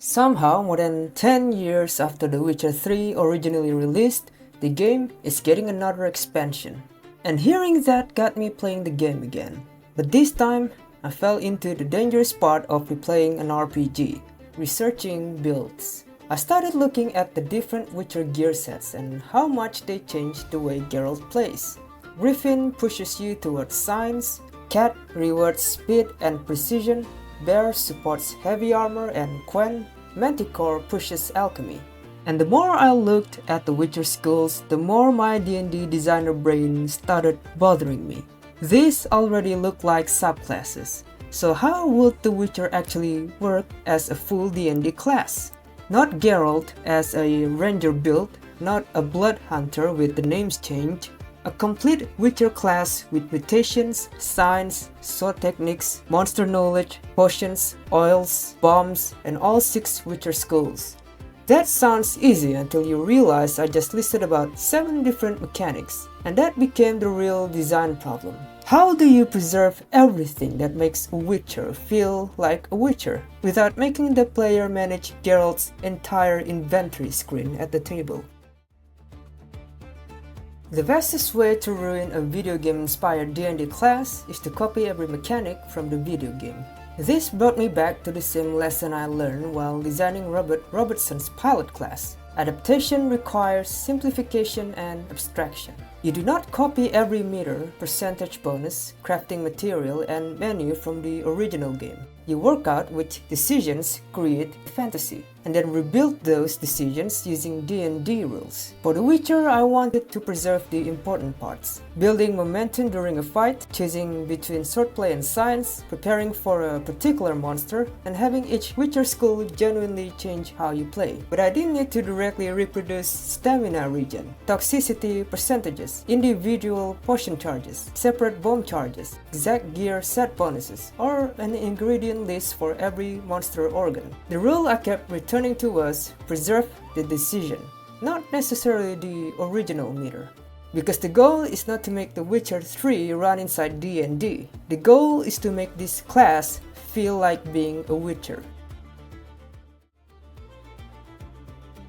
Somehow, more than 10 years after The Witcher 3 originally released, the game is getting another expansion. And hearing that got me playing the game again. But this time, I fell into the dangerous part of replaying an RPG, researching builds. I started looking at the different Witcher gear sets and how much they changed the way Geralt plays. Griffin pushes you towards science, Cat rewards speed and precision, Bear supports heavy armor, and Quen, Manticore pushes alchemy. And the more I looked at the Witcher skills, the more my D&D designer brain started bothering me. These already look like subclasses, so how would the Witcher actually work as a full D&D class? Not Geralt as a ranger build, not a blood hunter with the names changed, a complete Witcher class with mutations, science, sword techniques, monster knowledge, potions, oils, bombs, and all 6 Witcher skills. That sounds easy until you realize I just listed about 7 different mechanics, and that became the real design problem. How do you preserve everything that makes a Witcher feel like a Witcher, without making the player manage Geralt's entire inventory screen at the table? The fastest way to ruin a video game-inspired D&D class is to copy every mechanic from the video game. This brought me back to the same lesson I learned while designing Robert Robertson's pilot class. Adaptation requires simplification and abstraction. You do not copy every meter, percentage bonus, crafting material, and menu from the original game. You work out which decisions create fantasy, and then rebuild those decisions using D&D rules. For The Witcher, I wanted to preserve the important parts. Building momentum during a fight, choosing between swordplay and science, preparing for a particular monster, and having each Witcher skill genuinely change how you play. But I didn't need to directly reproduce stamina regen, toxicity percentages, individual potion charges, separate bomb charges, exact gear set bonuses, or an ingredient list for every monster organ. The rule I kept returning to was preserve the decision, not necessarily the original meter. Because the goal is not to make The Witcher 3 run inside D&D. The goal is to make this class feel like being a Witcher.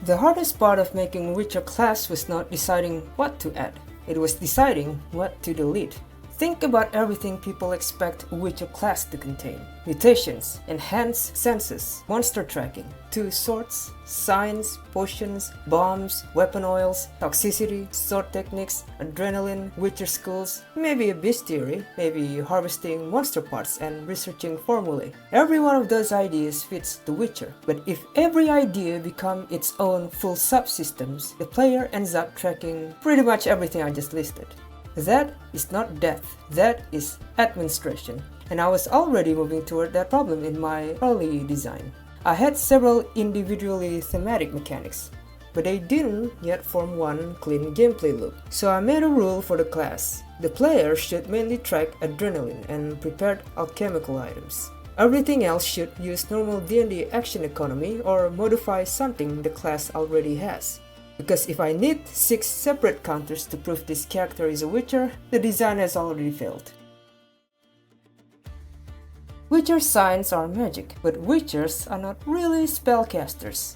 The hardest part of making Witcher class was not deciding what to add, it was deciding what to delete. Think about everything people expect a Witcher class to contain. Mutations, enhanced senses, monster tracking, 2 swords, science, potions, bombs, weapon oils, toxicity, sword techniques, adrenaline, Witcher skills, maybe a bestiary, maybe harvesting monster parts and researching formulae. Every one of those ideas fits The Witcher, but if every idea becomes its own full subsystems, the player ends up tracking pretty much everything I just listed. That is not depth, that is administration, and I was already moving toward that problem in my early design. I had several individually thematic mechanics, but they didn't yet form one clean gameplay loop. So I made a rule for the class. The player should mainly track adrenaline and prepared alchemical items. Everything else should use normal D&D action economy or modify something the class already has. Because if I need 6 separate counters to prove this character is a Witcher, the design has already failed. Witcher signs are magic, but Witchers are not really spellcasters.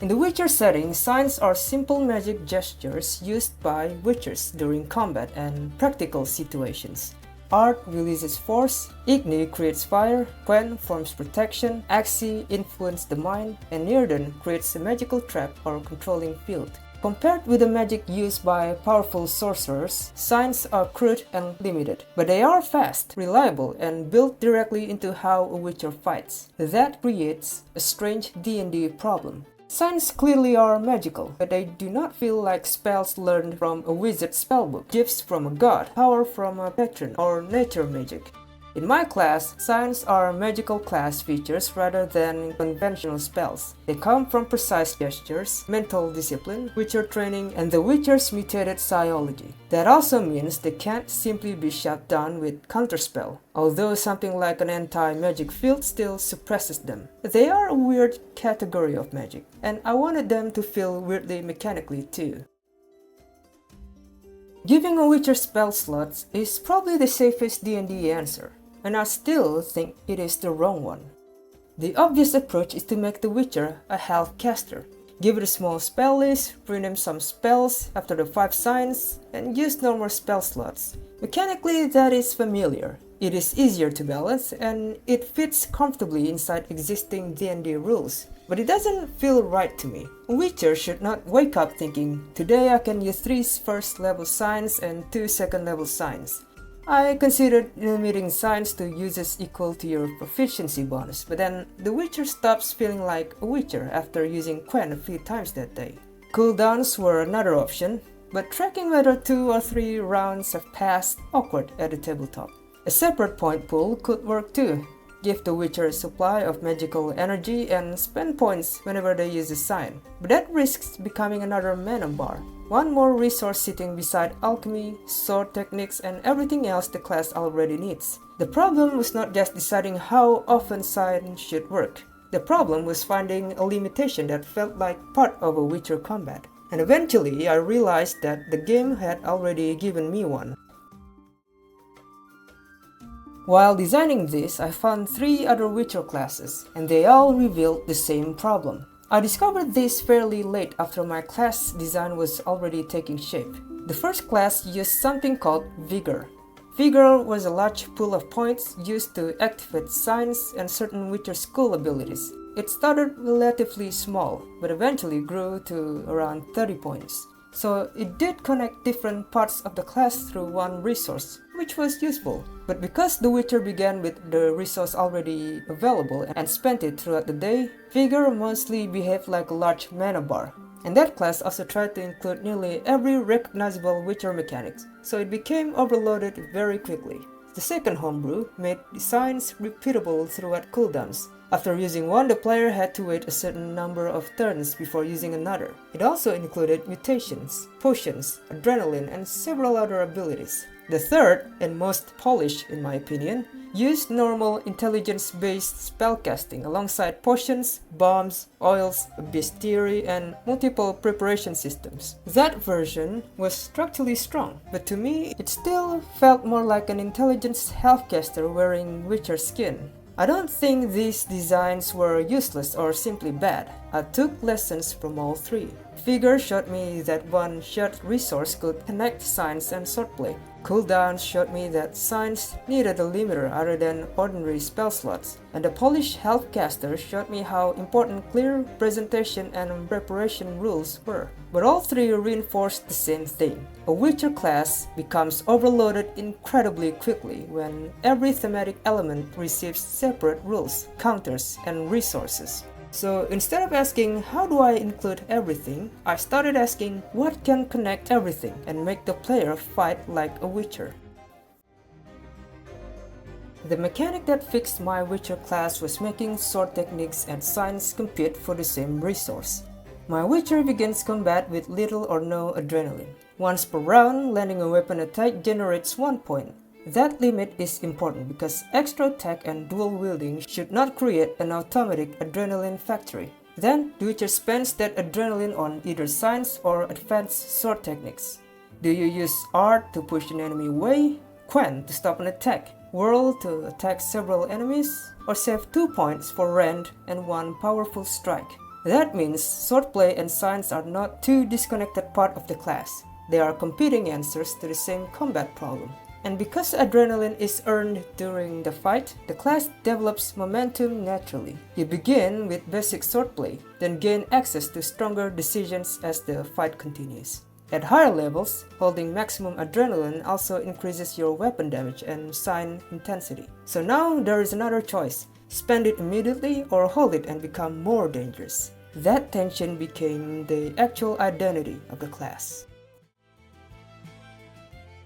In the Witcher setting, signs are simple magic gestures used by Witchers during combat and practical situations. Art releases force, Igni creates fire, Quen forms protection, Axii influences the mind, and Nirden creates a magical trap or controlling field. Compared with the magic used by powerful sorcerers, signs are crude and limited, but they are fast, reliable, and built directly into how a Witcher fights. That creates a strange D&D problem. Signs clearly are magical, but they do not feel like spells learned from a wizard spellbook, gifts from a god, power from a patron, or nature magic. In my class, signs are magical class features rather than conventional spells. They come from precise gestures, mental discipline, Witcher training, and the Witcher's mutated psiology. That also means they can't simply be shut down with counterspell, although something like an anti-magic field still suppresses them. They are a weird category of magic, and I wanted them to feel weirdly mechanically too. Giving a Witcher spell slots is probably the safest D&D answer, and I still think it is the wrong one. The obvious approach is to make the Witcher a health caster. Give it a small spell list, rename some spells after the 5 signs, and use normal spell slots. Mechanically, that is familiar. It is easier to balance, and it fits comfortably inside existing D&D rules. But it doesn't feel right to me. A Witcher should not wake up thinking, today I can use 3 first level signs and 2 second level signs. I considered limiting signs to uses equal to your proficiency bonus, but then the Witcher stops feeling like a Witcher after using Quen a few times that day. Cooldowns were another option, but tracking whether 2 or 3 rounds have passed awkward at the tabletop. A separate point pool could work too. Give the Witcher a supply of magical energy and spend points whenever they use a sign, but that risks becoming another mana bar. One more resource sitting beside alchemy, sword techniques, and everything else the class already needs. The problem was not just deciding how often signs should work. The problem was finding a limitation that felt like part of a Witcher combat. And eventually I realized that the game had already given me one. While designing this, I found 3 other Witcher classes, and they all revealed the same problem. I discovered this fairly late after my class design was already taking shape. The first class used something called Vigor. Vigor was a large pool of points used to activate signs and certain Witcher school abilities. It started relatively small, but eventually grew to around 30 points. So it did connect different parts of the class through one resource, which was useful. But because the Witcher began with the resource already available and spent it throughout the day, Vigor mostly behaved like a large mana bar. And that class also tried to include nearly every recognizable Witcher mechanics, so it became overloaded very quickly. The second homebrew made the signs repeatable throughout cooldowns. After using one, the player had to wait a certain number of turns before using another. It also included mutations, potions, adrenaline, and several other abilities. The third, and most polished in my opinion, used normal intelligence-based spellcasting alongside potions, bombs, oils, bestiary, and multiple preparation systems. That version was structurally strong, but to me, it still felt more like an intelligence healthcaster wearing Witcher skin. I don't think these designs were useless or simply bad. I took lessons from all 3. Vigor showed me that one shared resource could connect signs and swordplay. Cooldowns showed me that signs needed a limiter other than ordinary spell slots. And the polished healthcaster showed me how important clear presentation and preparation rules were. But all 3 reinforced the same thing. A Witcher class becomes overloaded incredibly quickly when every thematic element receives separate rules, counters, and resources. So instead of asking how do I include everything, I started asking what can connect everything and make the player fight like a Witcher. The mechanic that fixed my Witcher class was making sword techniques and signs compete for the same resource. My Witcher begins combat with little or no adrenaline. Once per round, landing a weapon attack generates 1 point. That limit is important because extra attack and dual wielding should not create an automatic adrenaline factory. Then, the Witcher spends that adrenaline on either signs or advanced sword techniques. Do you use art to push an enemy away, Quen to stop an attack, whirl to attack several enemies, or save 2 points for rend and 1 powerful strike? That means swordplay and signs are not two disconnected parts of the class. They are competing answers to the same combat problem. And because adrenaline is earned during the fight, the class develops momentum naturally. You begin with basic swordplay, then gain access to stronger decisions as the fight continues. At higher levels, holding maximum adrenaline also increases your weapon damage and sign intensity. So now there is another choice. Spend it immediately or hold it and become more dangerous. That tension became the actual identity of the class.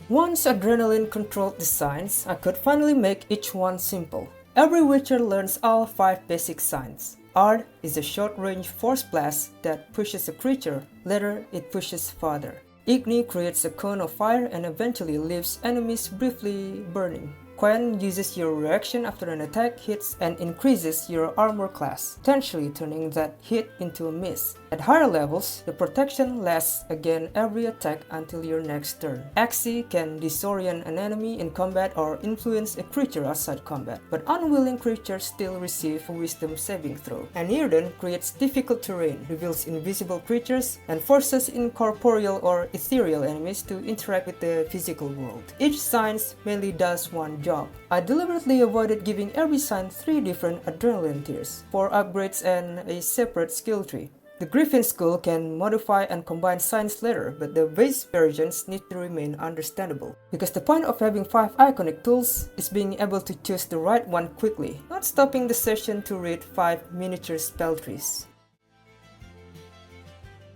Once adrenaline controlled the signs, I could finally make each one simple. Every Witcher learns all 5 basic signs. Art is a short-range force blast that pushes a creature, later it pushes farther. Igni creates a cone of fire and eventually leaves enemies briefly burning. Quen uses your reaction after an attack hits and increases your armor class, potentially turning that hit into a miss. At higher levels, the protection lasts against every attack until your next turn. Axii can disorient an enemy in combat or influence a creature outside combat, but unwilling creatures still receive a wisdom saving throw. And Earden creates difficult terrain, reveals invisible creatures, and forces incorporeal or ethereal enemies to interact with the physical world. Each science mainly does one job. I deliberately avoided giving every sign 3 different adrenaline tiers, 4 upgrades and a separate skill tree. The Griffin School can modify and combine signs later, but the base versions need to remain understandable. Because the point of having 5 iconic tools is being able to choose the right one quickly, not stopping the session to read 5 miniature spell trees.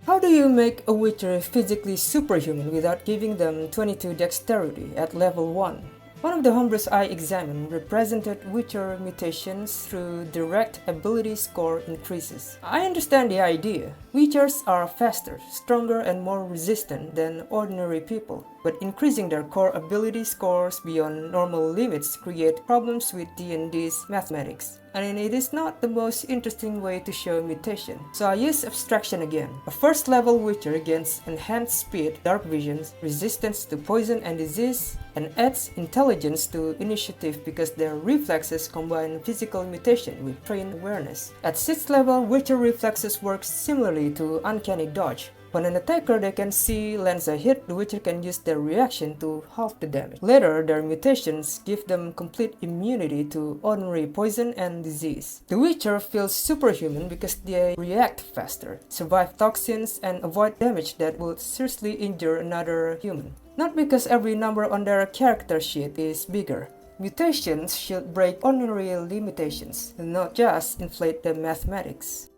How do you make a Witcher physically superhuman without giving them 22 dexterity at level 1? One of the homebrews I examined represented Witcher mutations through direct ability score increases. I understand the idea. Witchers are faster, stronger, and more resistant than ordinary people, but increasing their core ability scores beyond normal limits create problems with D&D's mathematics. And it is not the most interesting way to show mutation, so I use abstraction again. A first level Witcher gains enhanced speed, dark vision, resistance to poison and disease, and adds intelligence to initiative because their reflexes combine physical mutation with trained awareness. At 6th level, Witcher reflexes work similarly to uncanny dodge. When an attacker they can see lands a hit, the Witcher can use their reaction to halve the damage. Later, their mutations give them complete immunity to ordinary poison and disease. The Witcher feels superhuman because they react faster, survive toxins, and avoid damage that would seriously injure another human. Not because every number on their character sheet is bigger. Mutations should break ordinary limitations, and not just inflate the mathematics.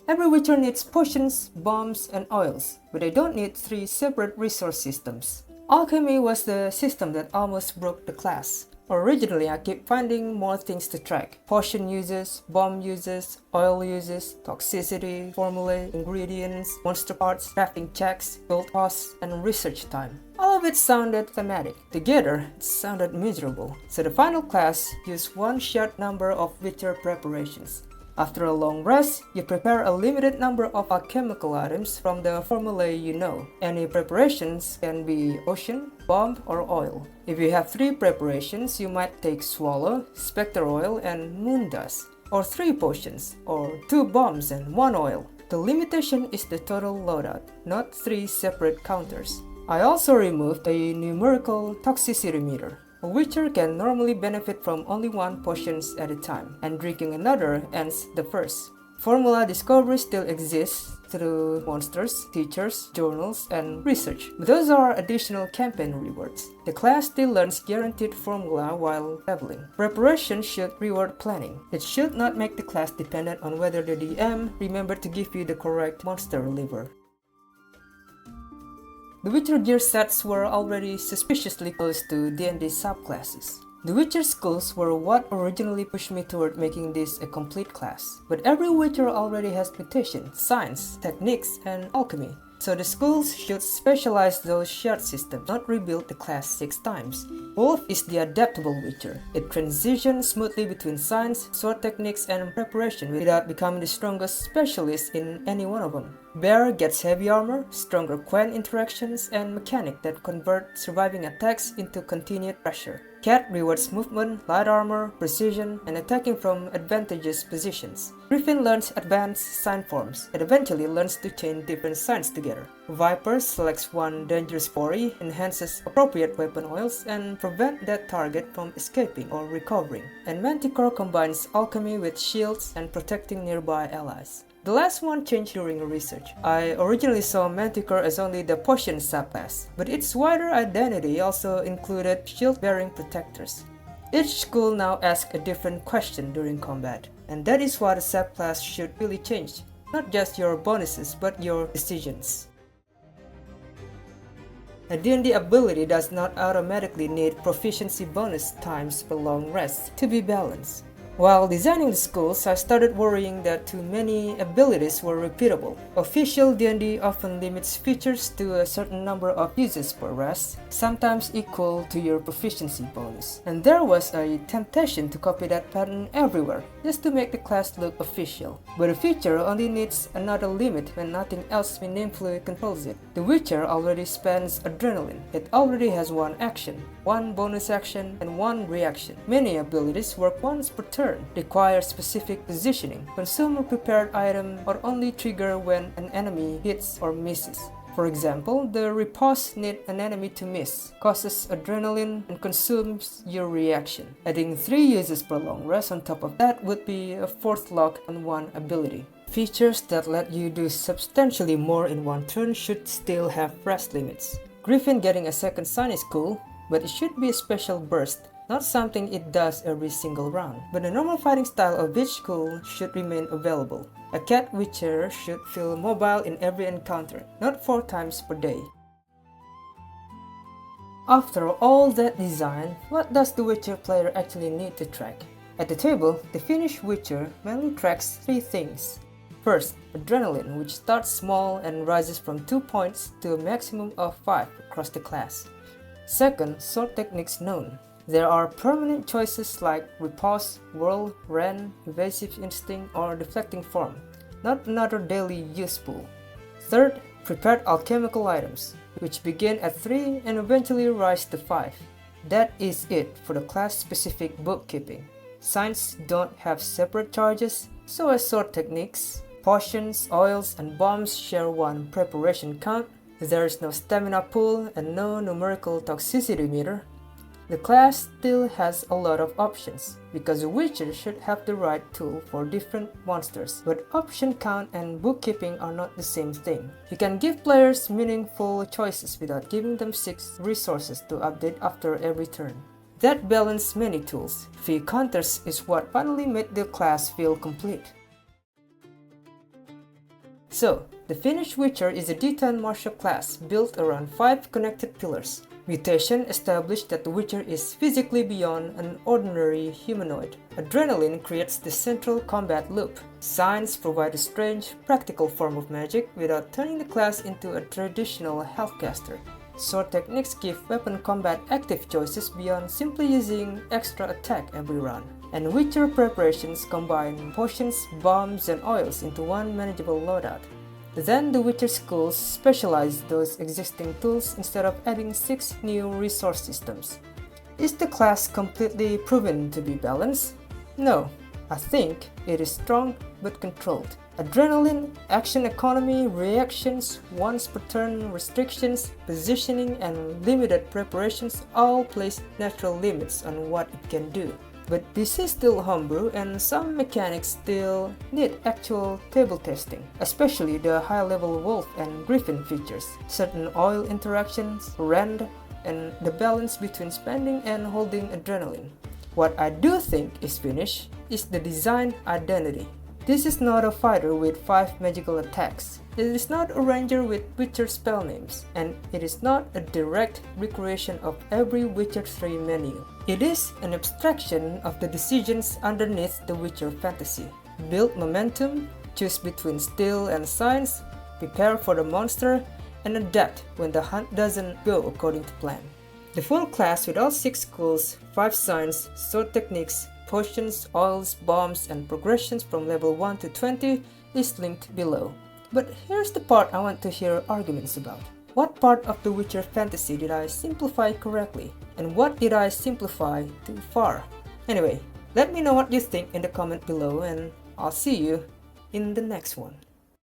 Every Witcher needs potions, bombs, and oils, but they don't need 3 separate resource systems. Alchemy was the system that almost broke the class. Originally, I kept finding more things to track. Potion uses, bomb uses, oil uses, toxicity, formulae, ingredients, monster parts, crafting checks, build costs, and research time. All of it sounded thematic. Together, it sounded miserable. So the final class used one shared number of Witcher preparations. After a long rest, you prepare a limited number of alchemical items from the formulae you know. Any preparations can be potion, bomb, or oil. If you have 3 preparations, you might take Swallow, Spectre Oil, and Moon Dust, or 3 potions, or 2 bombs and 1 oil. The limitation is the total loadout, not 3 separate counters. I also removed a numerical toxicity meter. A Witcher can normally benefit from only 1 potion at a time, and drinking another ends the first. Formula discovery still exists through monsters, teachers, journals, and research, but those are additional campaign rewards. The class still learns guaranteed formula while leveling. Preparation should reward planning. It should not make the class dependent on whether the DM remembered to give you the correct monster liver. The Witcher gear sets were already suspiciously close to D&D subclasses. The Witcher schools were what originally pushed me toward making this a complete class, but every Witcher already has mutation, science, techniques, and alchemy. So the schools should specialize those shared systems, not rebuild the class 6 times. Wolf is the adaptable Witcher. It transitions smoothly between science, sword techniques, and preparation without becoming the strongest specialist in any one of them. Bear gets heavy armor, stronger Quen interactions, and mechanic that convert surviving attacks into continued pressure. Cat rewards movement, light armor, precision, and attacking from advantageous positions. Griffin learns advanced sign forms, and eventually learns to chain different signs together. Viper selects one dangerous quarry, enhances appropriate weapon oils, and prevent that target from escaping or recovering. And Manticore combines alchemy with shields and protecting nearby allies. The last one changed during research. I originally saw Manticore as only the potion subclass, but its wider identity also included shield-bearing protectors. Each school now asks a different question during combat, and that is why the subclass should really change. Not just your bonuses, but your decisions. A D&D ability does not automatically need proficiency bonus times per long rest to be balanced. While designing the schools, I started worrying that too many abilities were repeatable. Official D&D often limits features to a certain number of uses per rest, sometimes equal to your proficiency bonus. And there was a temptation to copy that pattern everywhere, just to make the class look official. But a feature only needs another limit when nothing else meaningfully controls it. The Witcher already spends adrenaline. It already has one action, one bonus action, and one reaction. Many abilities work once per turn, require specific positioning, consume a prepared item, or only trigger when an enemy hits or misses. For example, the riposte need an enemy to miss, causes adrenaline, and consumes your reaction. Adding 3 uses per long rest on top of that would be a 4th lock on one ability. Features that let you do substantially more in one turn should still have rest limits. Griffin getting a second sign is cool, but it should be a special burst, not something it does every single round. But the normal fighting style of each school should remain available. A cat witcher should feel mobile in every encounter, not 4 times per day. After all that design, what does the Witcher player actually need to track? At the table, the finished Witcher mainly tracks 3 things. First, adrenaline, which starts small and rises from 2 points to a maximum of 5 across the class. Second, sword techniques known. There are permanent choices like riposte, whirl, rend, evasive instinct, or deflecting form, not another daily use pool. Third, prepared alchemical items, which begin at 3 and eventually rise to 5. That is it for the class-specific bookkeeping. Signs don't have separate charges, so as sword techniques, potions, oils, and bombs share one preparation count. There is no stamina pool and no numerical toxicity meter. The class still has a lot of options, because a Witcher should have the right tool for different monsters, but option count and bookkeeping are not the same thing. You can give players meaningful choices without giving them 6 resources to update after every turn. That balanced many tools, few counters is what finally made the class feel complete. So, the finished Witcher is a D10 martial class built around 5 connected pillars. Mutation established that the Witcher is physically beyond an ordinary humanoid. Adrenaline creates the central combat loop. Signs provide a strange, practical form of magic without turning the class into a traditional healthcaster. Sword techniques give weapon combat active choices beyond simply using extra attack every round. And Witcher preparations combine potions, bombs, and oils into one manageable loadout. Then the Witcher schools specialize those existing tools instead of adding 6 new resource systems. Is the class completely proven to be balanced? No, I think it is strong but controlled. Adrenaline, action economy, reactions, once per turn restrictions, positioning, and limited preparations all place natural limits on what it can do. But this is still homebrew and some mechanics still need actual table testing, especially the high-level wolf and griffin features, certain oil interactions, rend, and the balance between spending and holding adrenaline. What I do think is finished is the design identity. This is not a fighter with 5 magical attacks. It is not a ranger with Witcher spell names, and it is not a direct recreation of every Witcher 3 menu. It is an abstraction of the decisions underneath the Witcher fantasy. Build momentum, choose between skill and science, prepare for the monster, and adapt when the hunt doesn't go according to plan. The full class with all 6 schools, 5 signs, sword techniques, potions, oils, bombs, and progressions from level 1 to 20 is linked below. But here's the part I want to hear arguments about. What part of the Witcher fantasy did I simplify correctly? And what did I simplify too far? Anyway, let me know what you think in the comment below, and I'll see you in the next one.